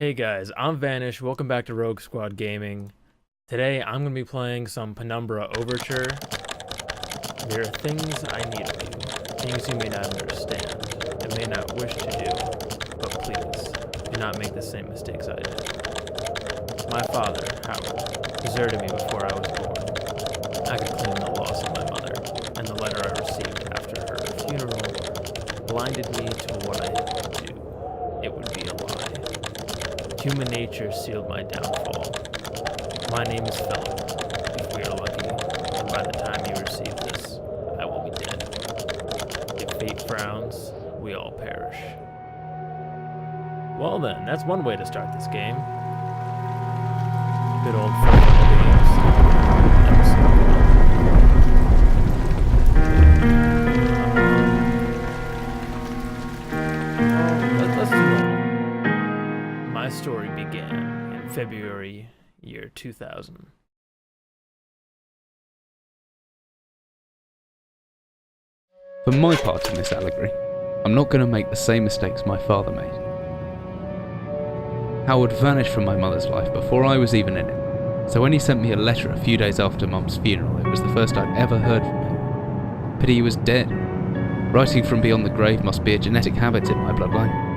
Hey guys, I'm Vanish. Welcome back to Rogue Squad Gaming. Today I'm going to be playing some Penumbra Overture. There are things I need of you, things you may not understand and may not wish to do, but please, do not make the same mistakes I did. My father, Howard, deserted me before I was born. I could claim the loss of my mother, and the letter I received after her funeral blinded me to what I had to do. It would be a lie. Human nature sealed my downfall. My name is Philip, if we are lucky, and by the time you receive this, I will be dead. If fate frowns, we all perish. Well then, that's one way to start this game. Good old fashioned games. Let's do that. My story began in February year 2000. For my part in this allegory, I'm not going to make the same mistakes my father made. Howard vanished from my mother's life before I was even in it, so when he sent me a letter a few days after Mum's funeral, it was the first I'd ever heard from him. Pity he was dead. Writing from beyond the grave must be a genetic habit in my bloodline.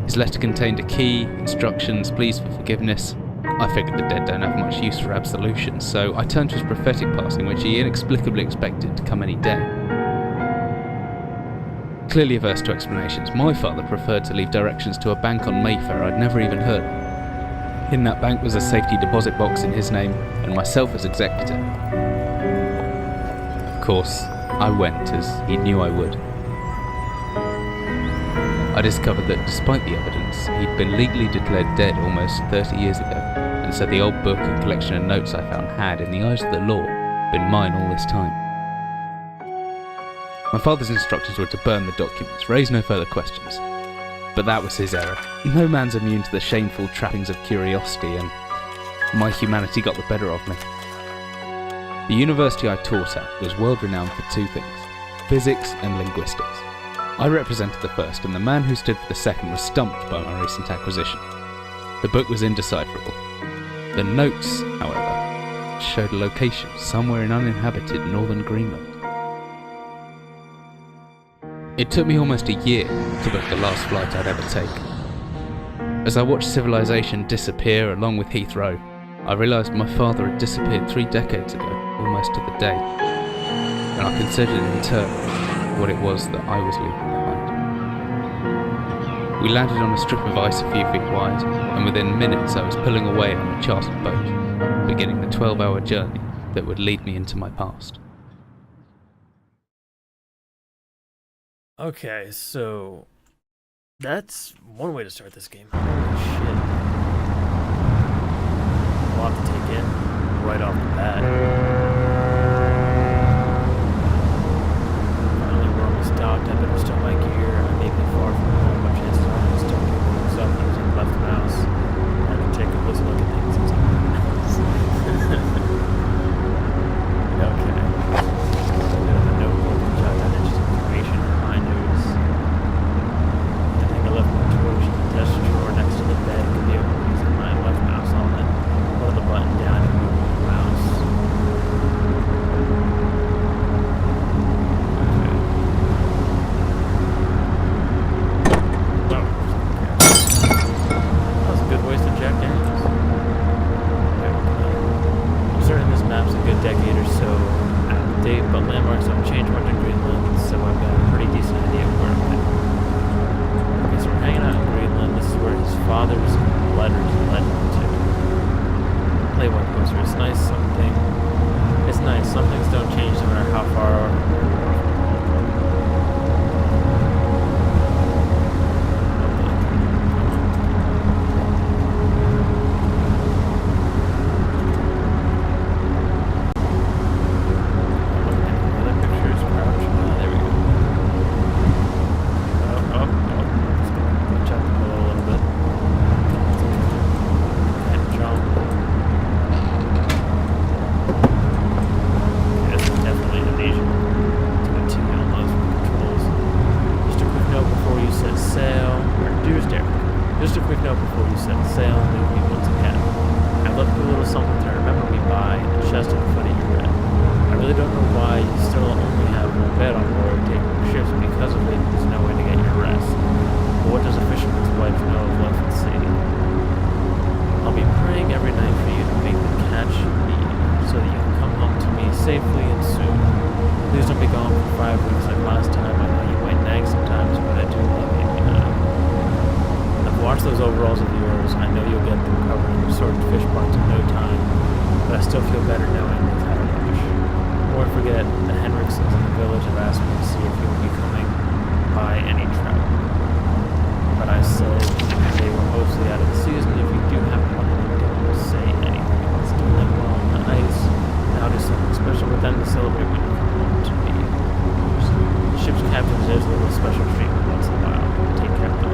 His letter contained a key, instructions, pleas for forgiveness. I figured the dead don't have much use for absolution, so I turned to his prophetic passing, which he inexplicably expected to come any day. Clearly averse to explanations, my father preferred to leave directions to a bank on Mayfair I'd never even heard of. In that bank was a safety deposit box in his name, and myself as executor. Of course, I went, as he knew I would. I discovered that despite the evidence, he'd been legally declared dead almost 30 years ago, and so the old book and collection of notes I found had, in the eyes of the law, been mine all this time. My father's instructions were to burn the documents, raise no further questions. But that was his error. No man's immune to the shameful trappings of curiosity, and my humanity got the better of me. The university I taught at was world renowned for two things: physics and linguistics. I represented the first, and the man who stood for the second was stumped by my recent acquisition. The book was indecipherable. The notes, however, showed a location somewhere in uninhabited northern Greenland. It took me almost a year to book the last flight I'd ever take. As I watched civilization disappear along with Heathrow, I realised my father had disappeared 3 decades ago, almost to the day, and I considered in turn what it was that I was leaving behind. We landed on a strip of ice a few feet wide, and within minutes I was pulling away on a chartered boat, beginning the 12-hour journey that would lead me into my past. Okay, so that's one way to start this game. Holy shit. A lot to take in right off the bat. Finally, we're almost docked. I better start my gear. I may be far from home, but chances are I'm still keeping things up using the left mouse. I can take a closer look at things using the right mouse. Okay. A notebook and jot down interesting information in my notes. I think I left my torch in the desk drawer next to the bed. Could be open using my left mouse on it. Hold the button down and move the mouse. Decade or so out of date, but landmarks don't change much in Greenland, so I've got a pretty decent idea of where I'm at. Okay, so we're hanging out in Greenland. This is where his father's letters led him to. Play one closer. It's nice. Some things don't change no matter how far. Definitely Indonesian. safely and soon. Please don't be gone for 5 weeks like last time. I know you might nag sometimes, but I do love you, you know. I've watched those overalls of yours. I know you'll get them covered in assorted fish parts in no time, but I still feel better knowing they've had a wash. Won't forget, the Henriksons in the village have asked me to see if you will be coming by any trout. But I said they were mostly out of the season. If you do have one, don't say anything. Let's do them well on the ice. Now do something special with them to celebrate when you come home to me. The ship's captain deserves a little special treatment once in a while. Take care of them.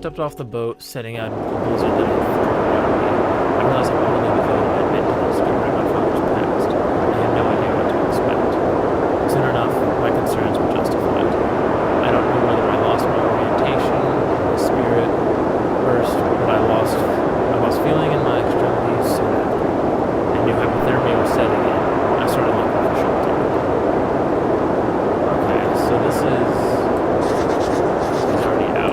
Stepped off the boat, setting out into the blizzard that had fallen around me. I realized I wanted to leave the boat and admit to discovering my father's past. I had no idea what to expect. Soon enough, my concerns were justified. I don't know whether I lost my orientation, my spirit, first, but I lost feeling in my extremities soon after. I knew hypothermia was setting in. I started looking for shelter. Okay, so this is... He's already out.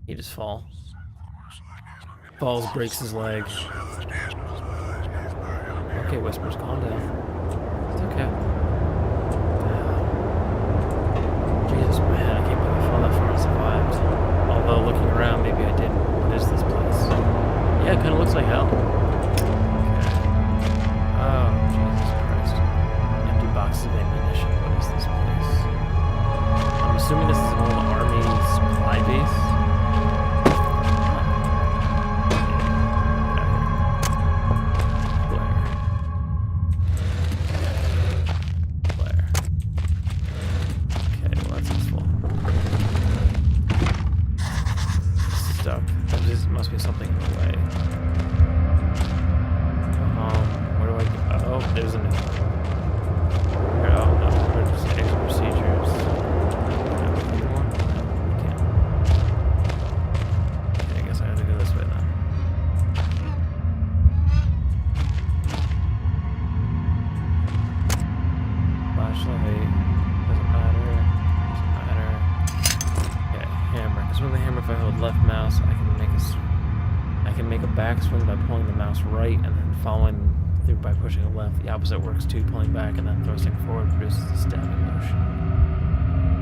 He just falls, breaks his leg. Okay, Whispers, calm down. It's okay. Jesus, my head, I can't believe I fell that far and survived. Although, looking around, maybe I didn't. What is this place? Yeah, it kind of looks like hell. Okay. Oh, Jesus Christ. Empty boxes of ammunition. What is this place? I'm assuming this is an old army supply base. Backswing by pulling the mouse right and then following through by pushing it left. The opposite works too, pulling back and then thrusting forward produces a stabbing motion.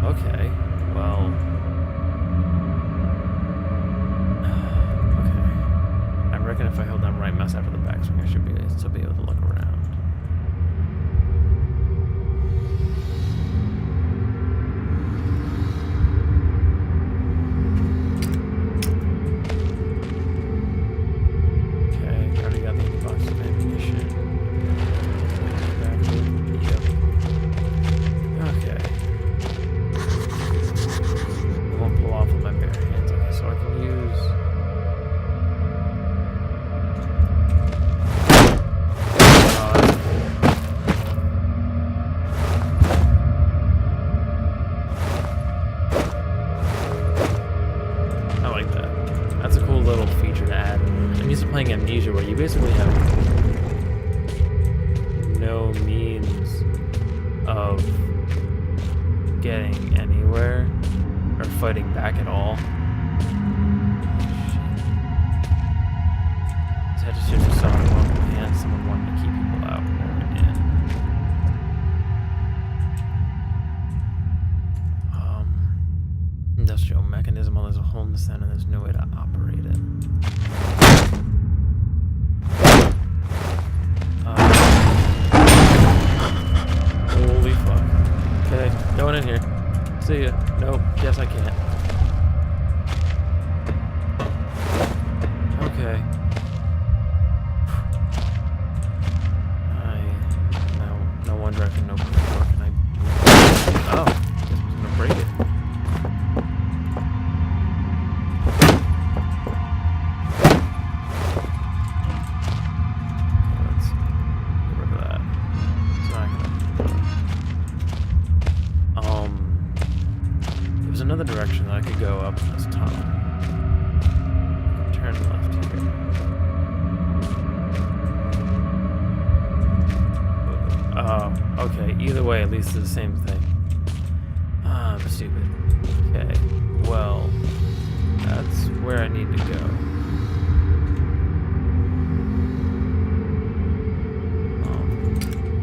Okay, well... Okay. I reckon if I hold down right mouse after the backswing, I should still be able to look around. Okay, already got the box of ammunition. Yep. Okay. I won't pull off with my bare hands. Okay, so I can use. Playing Amnesia, where you basically have no means of getting anywhere or fighting back at all. So I just should have saw the wrong hand. Someone wanted to keep people out more in. Industrial mechanism. Well, there's a hole in the center. There's no way to operate it. Holy fuck. Okay, going in here. See ya. Nope. Yes, I can't. Okay. No wonder I can open the door. Can I? Oh, guess I'm just gonna break it. Another direction that I could go up this tunnel. Turn left here. Oh, okay. Either way, at least it's the same thing. Ah, I'm stupid. Okay. Well, that's where I need to go.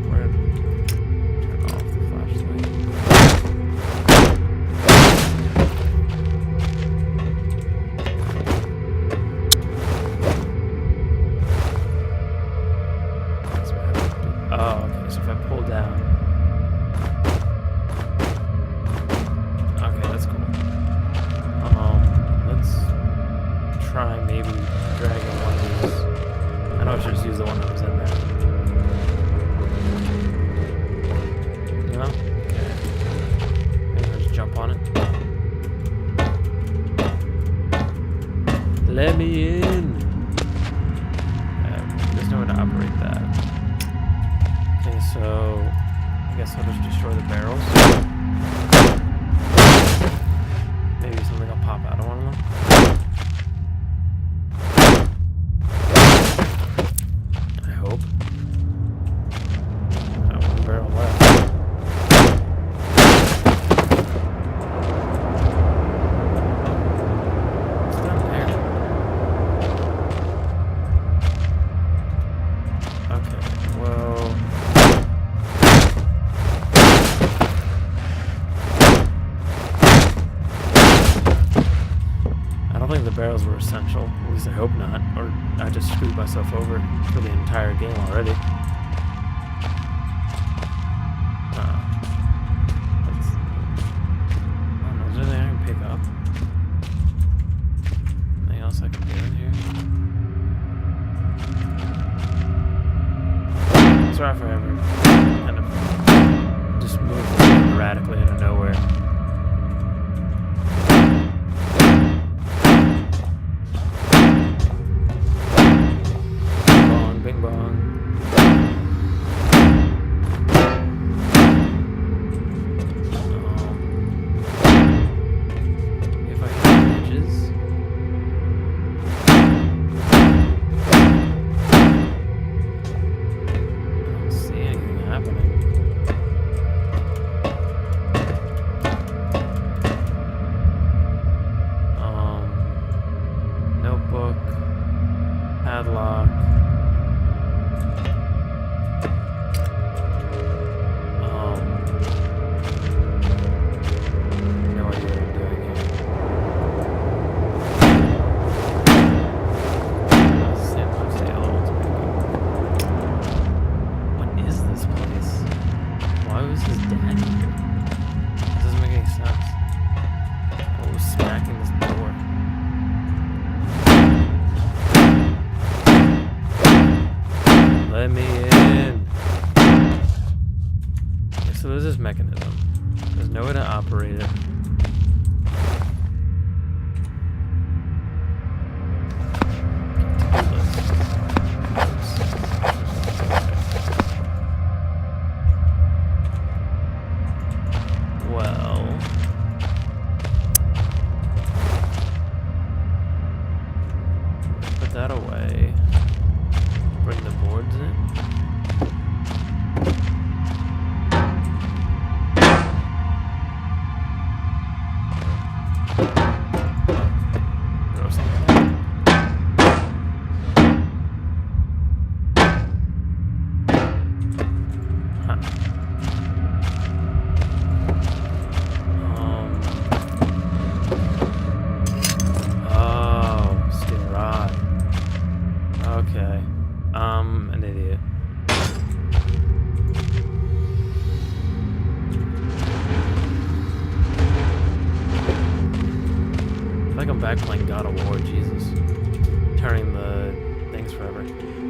Where? Turn off the flashlight. Oh, okay, so if I pull down... Okay, that's cool. Let's try maybe dragging one of these. I know I should just use the one that was in there. No? Okay. Maybe I'll just jump on it. Let me in! There's no way to operate that. Okay, so I guess I'll just destroy the barrels. Maybe something will pop out of one of them. I hope. One barrel left. What's down there? Okay, well... I don't think the barrels were essential. At least I hope not. Or I just screwed myself over for the entire game already. I don't know. Is there anything I can pick up? Anything else I can do in here? Sorry if I ever kind of just moved erratically out of nowhere. Bing bong. If I hit the edges. I don't see anything happening. Notebook. Padlock. Let me in. Okay, so there's this mechanism. There's no way to operate it. Well, put that away. Bring the boards in. Throw something in. Huh. Oh, steel rod. Okay. An idiot. I feel like I'm back playing God of War, Jesus. Turning the things forever.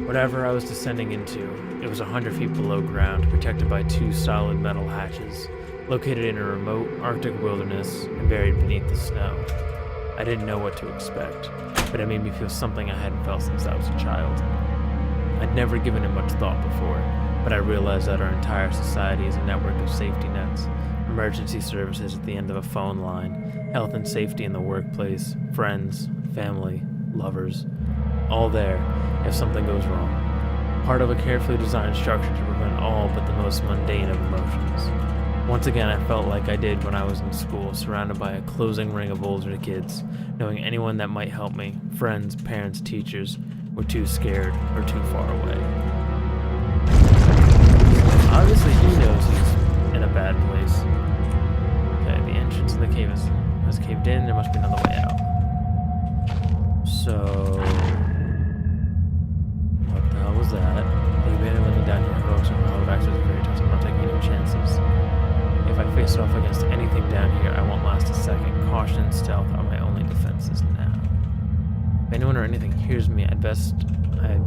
Whatever I was descending into, it was 100 feet below ground, protected by 2 solid metal hatches, located in a remote Arctic wilderness and buried beneath the snow. I didn't know what to expect, but it made me feel something I hadn't felt since I was a child. I'd never given it much thought before, but I realized that our entire society is a network of safety nets, emergency services at the end of a phone line, health and safety in the workplace, friends, family, lovers, all there if something goes wrong. Part of a carefully designed structure to prevent all but the most mundane of emotions. Once again, I felt like I did when I was in school, surrounded by a closing ring of older kids, knowing anyone that might help me, friends, parents, teachers, were too scared or too far away. Obviously, he knows he's in a bad place. Okay, the entrance to the cave has caved in. There must be another way out. So, what the hell was that? The abandoned living down here heroics and hollow access is very tough. I'm not taking any chances. If I face off against anything down here, I won't last a second. Caution and stealth are my only defenses now. If anyone or anything hears me, I'd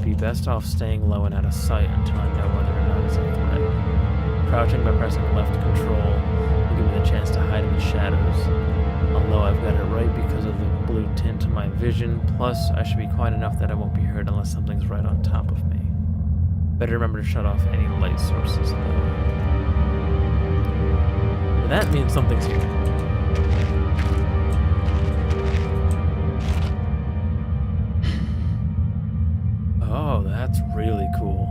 be best off staying low and out of sight until I know whether or not it's a threat. Crouching by pressing left control will give me the chance to hide in the shadows. Although I've got it right because of the blue tint to my vision, plus I should be quiet enough that I won't be heard unless something's right on top of me. Better remember to shut off any light sources though. That means something's here. Oh, that's really cool.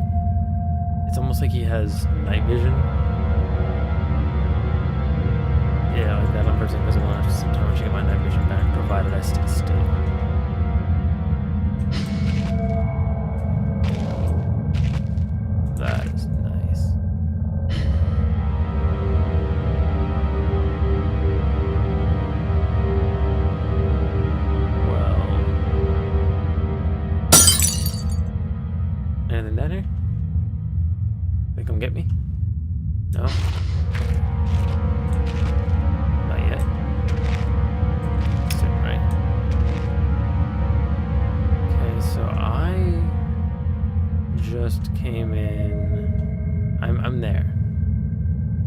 It's almost like he has night vision. Yeah, like that on person because I'm gonna have to sometimes get my night vision back, provided I stay still. That is nice. Anything down here? They come get me? No? Not yet. Sitting right. Okay, so I just came in. I'm there.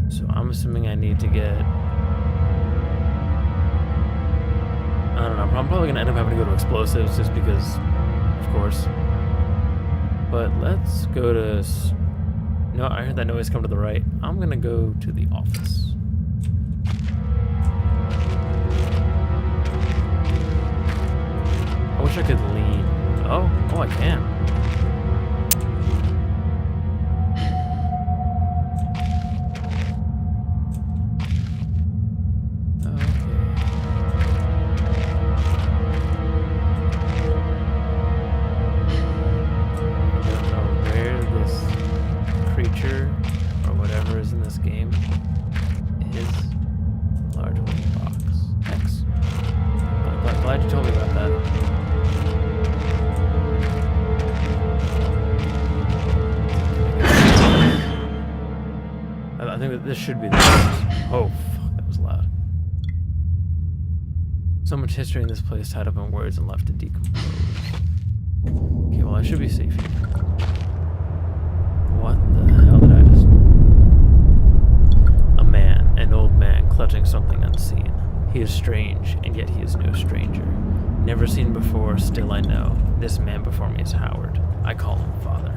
So I'm assuming I need to get. I don't know. I'm probably gonna end up having to go to explosives just because, of course. But let's go to... No, I heard that noise come to the right. I'm gonna go to the office. I wish I could lean. Oh, I can. Glad you told me about that. I think that this should be the place. Oh, fuck, that was loud. So much history in this place tied up in words and left to decompose. Okay, well, I should be safe here. He is strange, and yet he is no stranger. Never seen before, still I know. This man before me is Howard. I call him Father.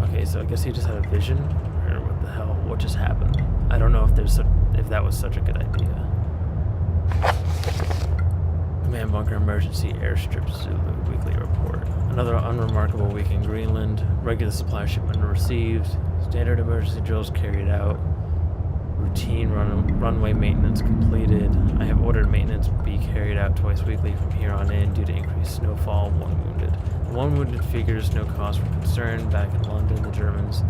Okay, so I guess he just had a vision? Or what the hell? What just happened? I don't know if that was such a good idea. Command bunker emergency airstrip Zulu weekly report. Another unremarkable week in Greenland. Regular supply shipment received. Standard emergency drills carried out. Routine runway maintenance completed. I have ordered maintenance be carried out twice weekly from here on in due to increased snowfall. 1 wounded. The 1 wounded figures no cause for concern. Back in London, the Germans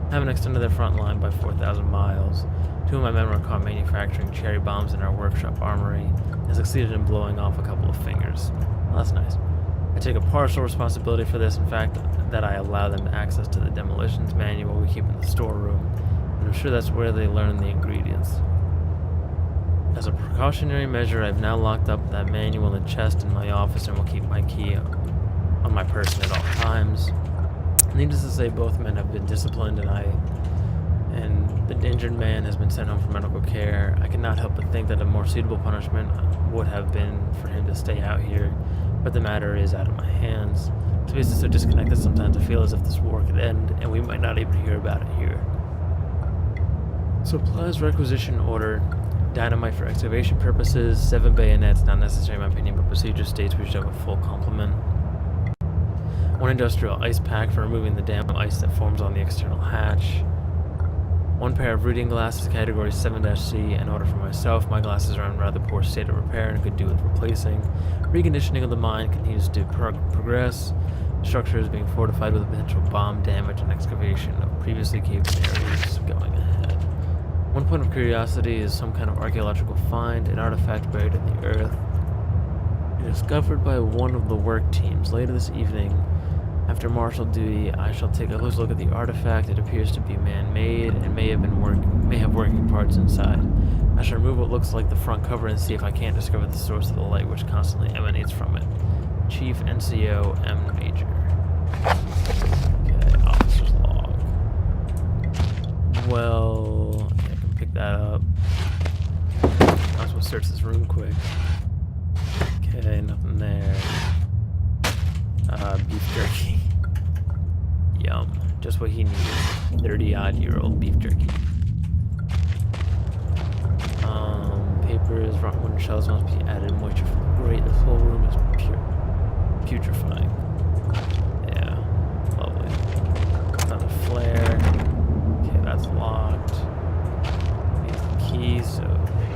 haven't extended their front line by 4,000 miles. 2 of my men were caught manufacturing cherry bombs in our workshop armory and succeeded in blowing off a couple of fingers. Well, that's nice. I take a partial responsibility for this, in fact, that I allow them access to the demolitions manual we keep in the storeroom. I'm sure that's where they learn the ingredients. As a precautionary measure, I've now locked up that manual in the chest in my office and will keep my key on my person at all times. Needless to say, both men have been disciplined and the injured man has been sent home for medical care. I cannot help but think that a more suitable punishment would have been for him to stay out here, but the matter is out of my hands. Space is so disconnected sometimes I feel as if this war could end and we might not even hear about it here. Supplies requisition order. Dynamite for excavation purposes. 7 bayonets, not necessary in my opinion, but procedure states we should have a full complement. 1 industrial ice pack for removing the damp ice that forms on the external hatch. 1 pair of reading glasses, category 7-C, an order for myself. My glasses are in rather poor state of repair and could do with replacing. Reconditioning of the mine continues to progress. The structure is being fortified with potential bomb damage and excavation of previously caved areas going ahead. 1 point of curiosity is some kind of archaeological find, an artifact buried in the earth. Discovered by one of the work teams. Later this evening, after martial duty, I shall take a close look at the artifact. It appears to be man-made and may have working parts inside. I shall remove what looks like the front cover and see if I can't discover the source of the light which constantly emanates from it. Chief NCO M. Major. Okay, officer's log. Well, okay, I can pick that up. I was supposed to search this room quick. Okay, nothing there. Beef jerky. Yum. Just what he needed. 30-odd-year-old beef jerky. Papers, rotten wooden shells must be added. Moisture from great. This whole room is putrefying. Yeah, lovely. Another flare. Okay, that's locked. Needs the key, so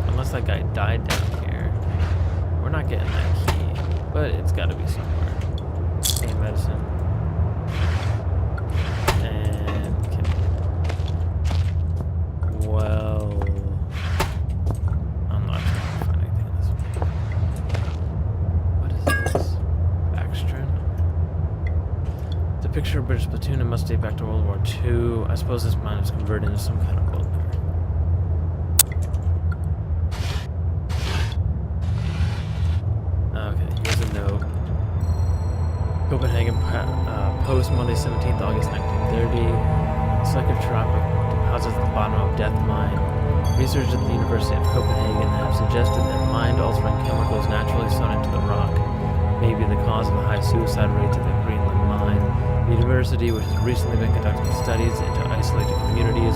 unless that guy died down here, we're not getting that key. But it's got to be somewhere. Pain medicine. And okay. Well, I'm not trying to find anything in this one. What is this? Baxtrin? It's a picture of a British platoon and must date back to World War II. I suppose this mine was converted into some kind of bunker. Okay, here's a note. Copenhagen Post, Monday, 17th August 1930. Psychotropic deposits at the bottom of Death Mine. Researchers at the University of Copenhagen have suggested that mind-altering chemicals naturally sewn into the rock may be the cause of the high suicide rates at the Greenland mine. The university, which has recently been conducting studies into isolated communities,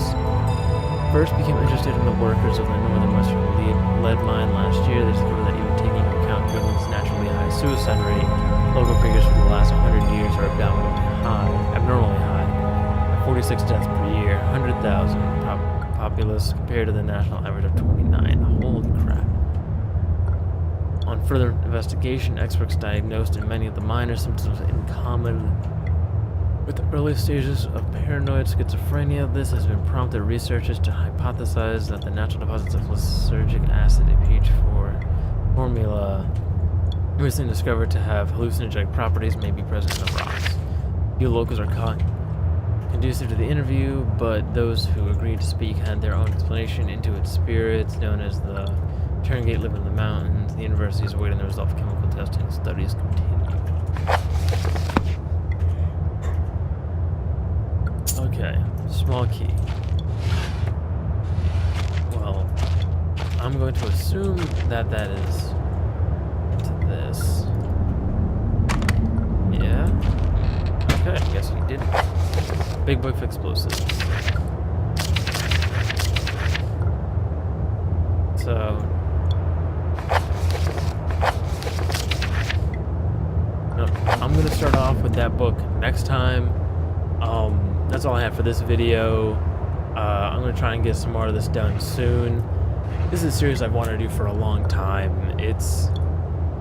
first became interested in the workers of the northern western lead mine last year. They discovered that even taking into account Greenland's naturally high suicide rate, local figures for the last 100 years are abnormally high. 46 deaths per year, 100,000 populace compared to the national average of 29. Holy crap. On further investigation, experts diagnosed in many of the minor symptoms in common with the early stages of paranoid schizophrenia. This has been prompted researchers to hypothesize that the natural deposits of lysergic acid, a pH4 formula, recently discovered to have hallucinogenic properties, may be present in the rocks. Few locals are conducive to the interview, but those who agreed to speak had their own explanation into its spirits, known as the Turngate live in the mountains. The university is awaiting the result of chemical testing. Studies continue. Okay, small key. Well, I'm going to assume that that is to this. Yeah. Okay, I guess he didn't. Big boy for explosives. So no, I'm gonna start off with that book next time. That's all I have for this video. I'm gonna try and get some more of this done soon. This is a series I've wanted to do for a long time.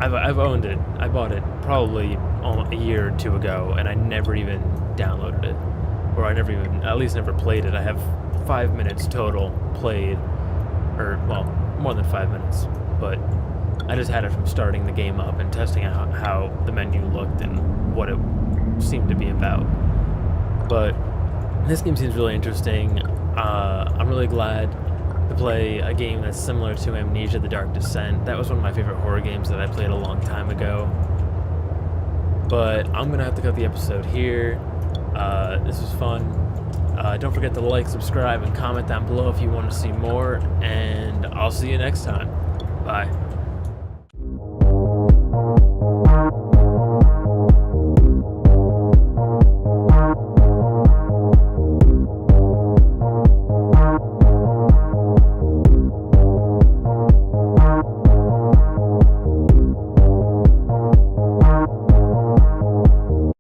I've owned it. I bought it probably a year or two ago, and I never even downloaded it, or I never even, at least never played it. I have 5 minutes total played, or well, more than 5 minutes, but I just had it from starting the game up and testing out how the menu looked and what it seemed to be about. But this game seems really interesting. I'm really glad to play a game that's similar to Amnesia: The Dark Descent. That was one of my favorite horror games that I played a long time ago. But I'm gonna have to cut the episode here. This was fun. Don't forget to like, subscribe, and comment down below if you want to see more, and I'll see you next time. Bye.